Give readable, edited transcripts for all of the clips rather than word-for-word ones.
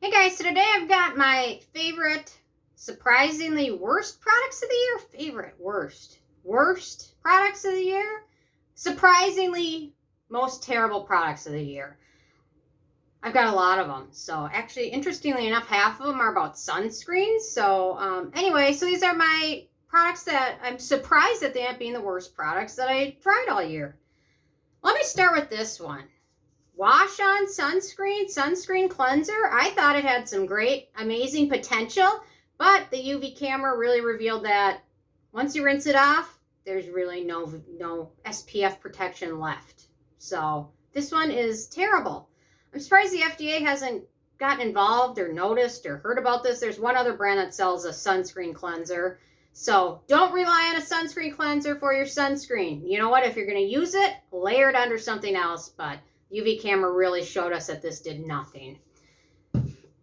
Hey guys, so today I've got my favorite, surprisingly worst products of the year. Worst products of the year. Surprisingly most terrible products of the year. I've got a lot of them. So actually, interestingly enough, half of them are about sunscreens. So anyway, so these are my products that I'm surprised that they end up being the worst products that I tried all year. Let me start with this one. Wash on sunscreen cleanser. I thought it had some great, amazing potential, but the UV camera really revealed that once you rinse it off, there's really no SPF protection left. So this one is terrible. I'm surprised the FDA hasn't gotten involved or noticed or heard about this. There's one other brand that sells a sunscreen cleanser. So don't rely on a sunscreen cleanser for your sunscreen. You know what? If you're going to use it, layer it under something else, but UV camera really showed us that this did nothing,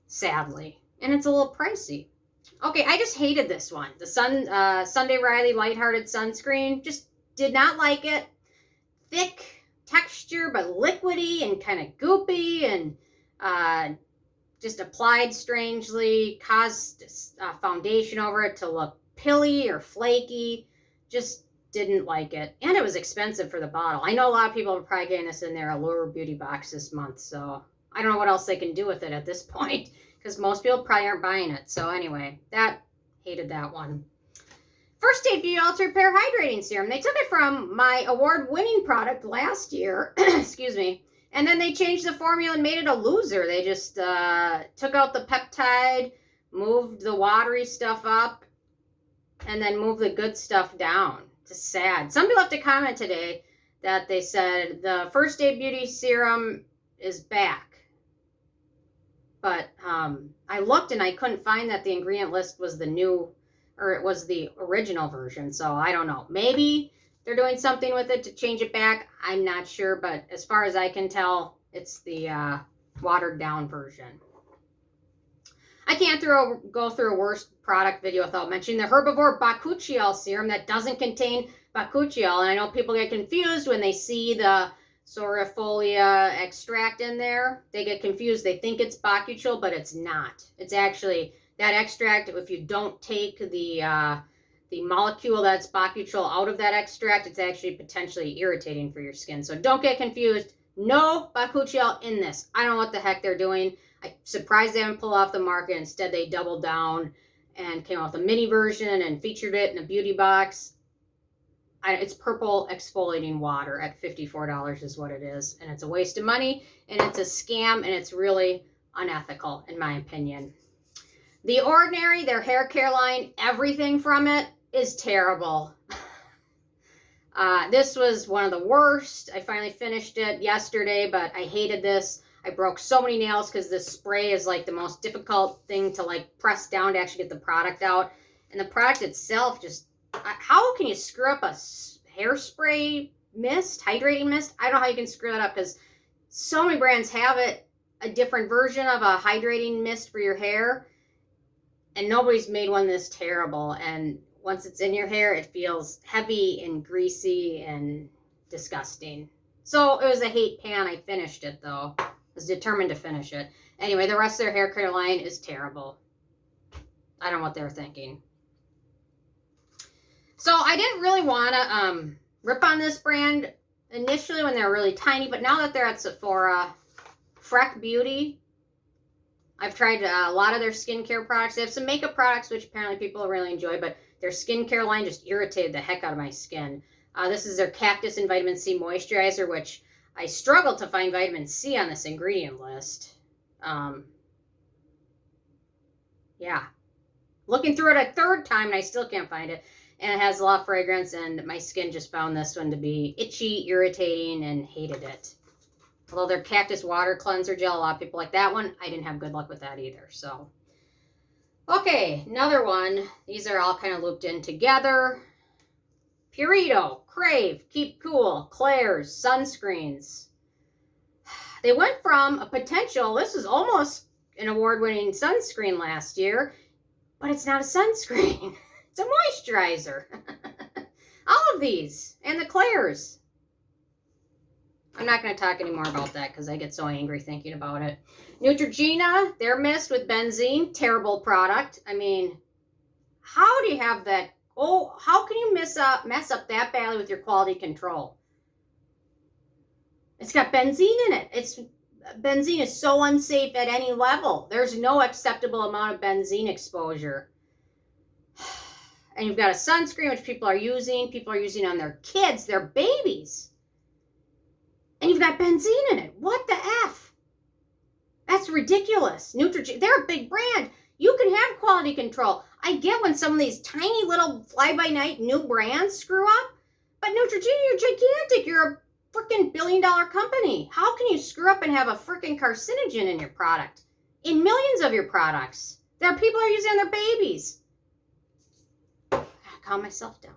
sadly. And it's a little pricey. Okay, I just hated this one. The Sunday Riley Lighthearted Sunscreen. Just did not like it. Thick texture, but liquidy and kind of goopy, and just applied strangely. Caused foundation over it to look pilly or flaky. Just didn't like it, and it was expensive for the bottle. I know a lot of people are probably getting this in their Allure beauty box this month, so I don't know what else they can do with it at this point, because most people probably aren't buying it. So anyway, hated that one. First Aid Beauty Ultra Pear Hydrating Serum. They took it from my award-winning product last year, excuse me, and then they changed the formula and made it a loser. They just took out the peptide, moved the watery stuff up, and then moved the good stuff down. It's sad. Some people left a comment today that they said the First Aid Beauty Serum is back. But I looked and I couldn't find that the ingredient list was the new, or it was the original version. So I don't know. Maybe they're doing something with it to change it back. I'm not sure. But as far as I can tell, it's the watered down version. I can't go through a worst product video without mentioning the Herbivore Bakuchil serum that doesn't contain Bakuchil. And I know people get confused when they see the Sorifolia extract in there. They get confused. They think it's Bakuchil, but it's not. It's actually that extract. If you don't take the molecule that's Bakuchil out of that extract, it's actually potentially irritating for your skin. So don't get confused. No Bakuchil in this. I don't know what the heck they're doing. I'm surprised they haven't pulled off the market. Instead, they doubled down and came out with a mini version and featured it in a beauty box. It's purple exfoliating water at $54 is what it is. And it's a waste of money, and it's a scam, and it's really unethical, in my opinion. The Ordinary, their hair care line, everything from it is terrible. This was one of the worst. I finally finished it yesterday, but I hated this. I broke so many nails because this spray is like the most difficult thing to like press down to actually get the product out. And the product itself just, how can you screw up a hairspray mist, hydrating mist? I don't know how you can screw that up, because so many brands have it, a different version of a hydrating mist for your hair. And nobody's made one this terrible. And once it's in your hair, it feels heavy and greasy and disgusting. So it was a hate pan. I finished it though. Was determined to finish it. Anyway, the rest of their hair care line is terrible. I don't know what they were thinking. So I didn't really want to rip on this brand initially when they were really tiny, but now that they're at Sephora, Freck Beauty, I've tried a lot of their skincare products. They have some makeup products, which apparently people really enjoy, but their skincare line just irritated the heck out of my skin. This is their Cactus and Vitamin C Moisturizer, which I struggled to find vitamin C on this ingredient list. Yeah. Looking through it a third time and I still can't find it. And it has a lot of fragrance, and my skin just found this one to be itchy, irritating, and hated it. Although their Cactus Water Cleanser Gel, a lot of people like that one. I didn't have good luck with that either. So, okay, another one. These are all kind of looped in together. Burrito, Crave, Keep Cool, Claire's, Sunscreens. They went from a potential, this was almost an award-winning sunscreen last year, but it's not a sunscreen. It's a moisturizer. All of these, and the Claire's. I'm not going to talk anymore about that because I get so angry thinking about it. Neutrogena, their mist with benzene, terrible product. I mean, how do you have that? Oh, how can you mess up that badly with your quality control? It's got benzene in it. Benzene is so unsafe at any level. There's no acceptable amount of benzene exposure. And you've got a sunscreen, which people are using on their kids, their babies. And you've got benzene in it. What the F? That's ridiculous. Neutrogena, they're a big brand. You can have quality control. I get when some of these tiny little fly-by-night new brands screw up, but Neutrogena, you're gigantic. You're a freaking billion-dollar company. How can you screw up and have a freaking carcinogen in your product? In millions of your products. There are people who are using on their babies. Calm myself down.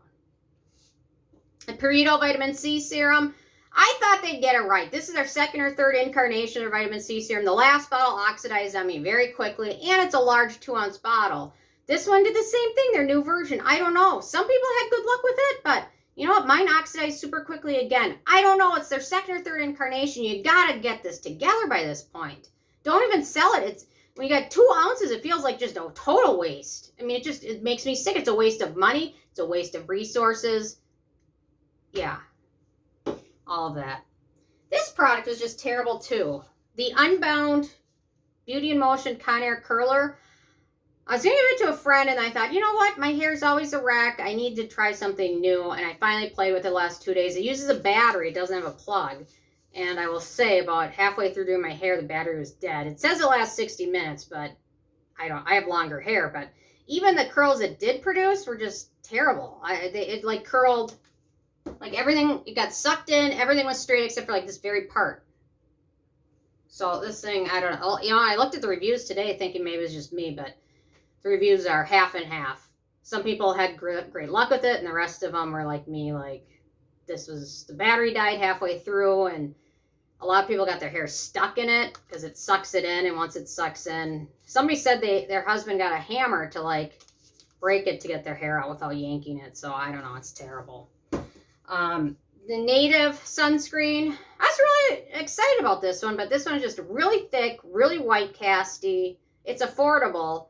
The Burrito Vitamin C Serum. I thought they'd get it right. This is their second or third incarnation of vitamin C serum. The last bottle oxidized on me very quickly, and it's a large 2-ounce bottle. This one did the same thing, their new version. I don't know. Some people had good luck with it, but you know what? Mine oxidized super quickly again. I don't know. It's their second or third incarnation. You gotta get this together by this point. Don't even sell it. When you got 2 ounces, it feels like just a total waste. I mean, it makes me sick. It's a waste of money. It's a waste of resources. Yeah. All of that. This product was just terrible too. The Unbound Beauty in Motion Conair Curler. I was going to give it to a friend and I thought, you know what? My hair is always a wreck. I need to try something new. And I finally played with it the last 2 days. It uses a battery. It doesn't have a plug. And I will say about halfway through doing my hair, the battery was dead. It says it lasts 60 minutes, but I have longer hair. But even the curls it did produce were just terrible. It like curled, like everything, it got sucked in. Everything was straight except for like this very part. So this thing, I don't know. You know, I looked at the reviews today thinking maybe it's just me, but the reviews are half and half. Some people had great luck with it, and the rest of them were like me, like the battery died halfway through, and a lot of people got their hair stuck in it because it sucks it in, and once it sucks in, somebody said their husband got a hammer to like break it to get their hair out without yanking it. So I don't know, it's terrible. The Native sunscreen, I was really excited about this one, but this one's just really thick, really white casty. It's affordable.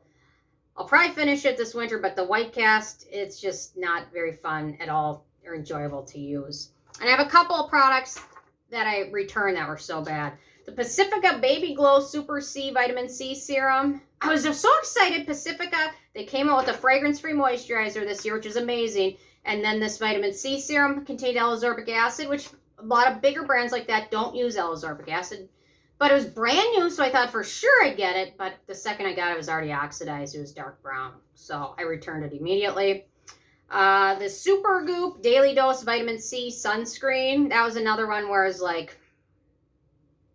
I'll probably finish it this winter, but the white cast, it's just not very fun at all or enjoyable to use. And I have a couple of products that I returned that were so bad. The Pacifica Baby Glow Super C Vitamin C Serum. I was just so excited. Pacifica, they came out with a fragrance-free moisturizer this year, which is amazing. And then this vitamin C serum contained L-ascorbic acid, which a lot of bigger brands like that don't use L-ascorbic acid. But it was brand new, so I thought for sure I'd get it. But the second I got it, it was already oxidized. It was dark brown. So I returned it immediately. The Super Goop Daily Dose Vitamin C Sunscreen. That was another one where it was like,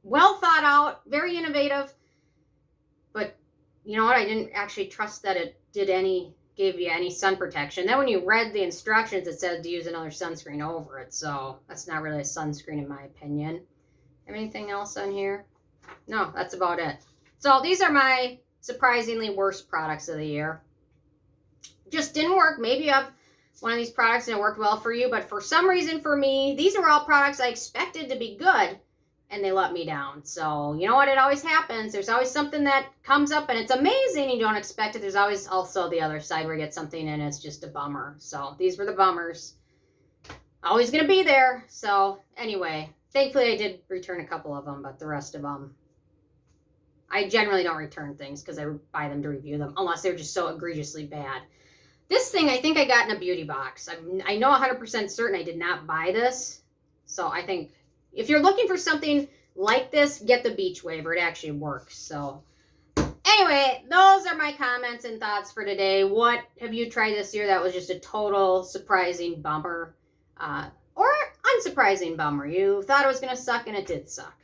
well thought out, very innovative. But you know what? I didn't actually trust that it gave you any sun protection. Then when you read the instructions, it said to use another sunscreen over it. So that's not really a sunscreen in my opinion. Have anything else on here? No, that's about it. So these are my surprisingly worst products of the year. Just didn't work. Maybe you have one of these products and it worked well for you, but for some reason for me, these are all products I expected to be good and they let me down. So you know what? It always happens. There's always something that comes up and it's amazing and you don't expect it. There's always also the other side where you get something and it's just a bummer. So these were the bummers. Always going to be there. So anyway, thankfully I did return a couple of them, but the rest of them, I generally don't return things because I buy them to review them unless they're just so egregiously bad. This thing I think I got in a beauty box. I know 100% certain I did not buy this. So I think if you're looking for something like this, get the beach waiver. It actually works. So anyway, those are my comments and thoughts for today. What have you tried this year that was just a total surprising bummer? Or unsurprising bummer. You thought it was going to suck and it did suck.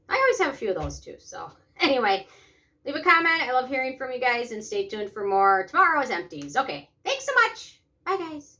I always have a few of those too. So anyway, leave a comment. I love hearing from you guys and stay tuned for more. Tomorrow is empties. Okay. Thanks so much. Bye guys.